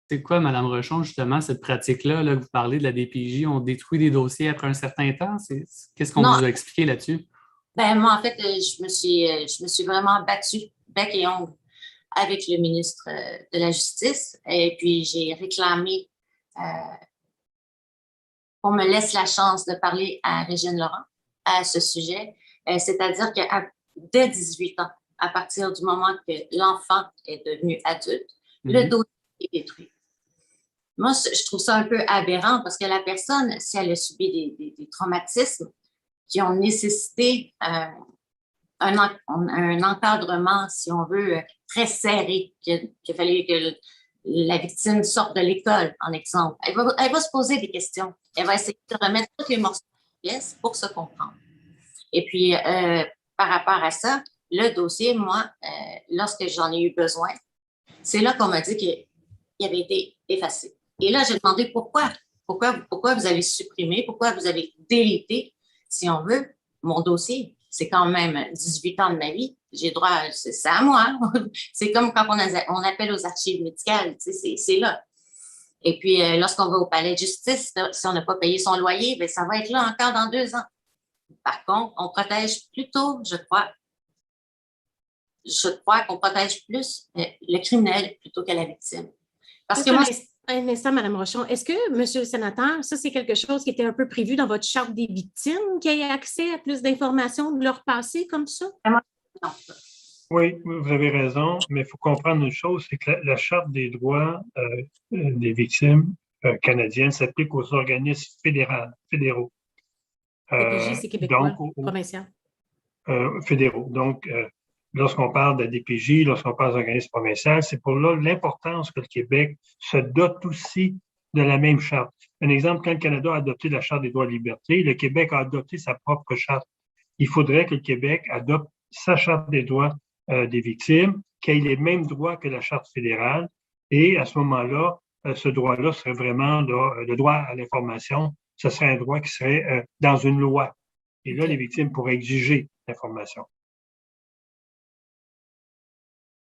C'est quoi, Madame Rochon, justement, cette pratique-là, là, que vous parlez de la DPJ, on détruit des dossiers après un certain temps? Qu'est-ce qu'on Non, vous a expliqué là-dessus? ben moi, en fait, je me suis vraiment battue bec et ongle avec le ministre de la Justice. Et puis, j'ai réclamé euh, qu'on me laisse la chance de parler à Régine Laurent à ce sujet. C'est-à-dire que dès 18 ans, à partir du moment que l'enfant est devenu adulte, le Mhm. dossier est détruit. Moi, je trouve ça un peu aberrant parce que la personne, si elle a subi des traumatismes qui ont nécessité un encadrement, si on veut, très serré, qu'il fallait que la victime sorte de l'école, en exemple. Elle va se poser des questions. Elle va essayer de remettre tous les morceaux de pièces pour se comprendre. Et puis, par rapport à ça, le dossier, moi, lorsque j'en ai eu besoin, c'est là qu'on m'a dit qu'il avait été effacé. Et là, j'ai demandé pourquoi. Pourquoi vous avez supprimé, pourquoi vous avez délité, si on veut, mon dossier. C'est quand même 18 ans de ma vie. J'ai droit, c'est à moi. C'est comme quand on appelle aux archives médicales, c'est là. Et puis, lorsqu'on va au palais de justice, si on n'a pas payé son loyer, bien, ça va être là encore dans 2 ans. Par contre, on protège plutôt, je crois qu'on protège plus le criminel plutôt que la victime. Parce que Juste moi, un instant, Mme Rochon. Est-ce que, Monsieur le sénateur, ça, c'est quelque chose qui était un peu prévu dans votre charte des victimes, qui ait accès à plus d'informations de leur passé comme ça? vraiment, non. Oui, vous avez raison, mais il faut comprendre une chose, c'est que la Charte des droits des victimes canadiennes s'applique aux organismes fédéraux. DPJ, c'est québécois, Donc, provincial. fédéraux. Donc, lorsqu'on parle de la DPJ, lorsqu'on parle d'organismes provinciaux, c'est pour là l'importance que le Québec se dote aussi de la même charte. Un exemple, quand le Canada a adopté la Charte des droits et libertés, le Québec a adopté sa propre charte. Il faudrait que le Québec adopte sa Charte des droits des victimes, qui ait les mêmes droits que la Charte fédérale. Et à ce moment-là, ce droit-là serait vraiment le droit à l'information. Ce serait un droit qui serait dans une loi. Et là, OK. les victimes pourraient exiger l'information.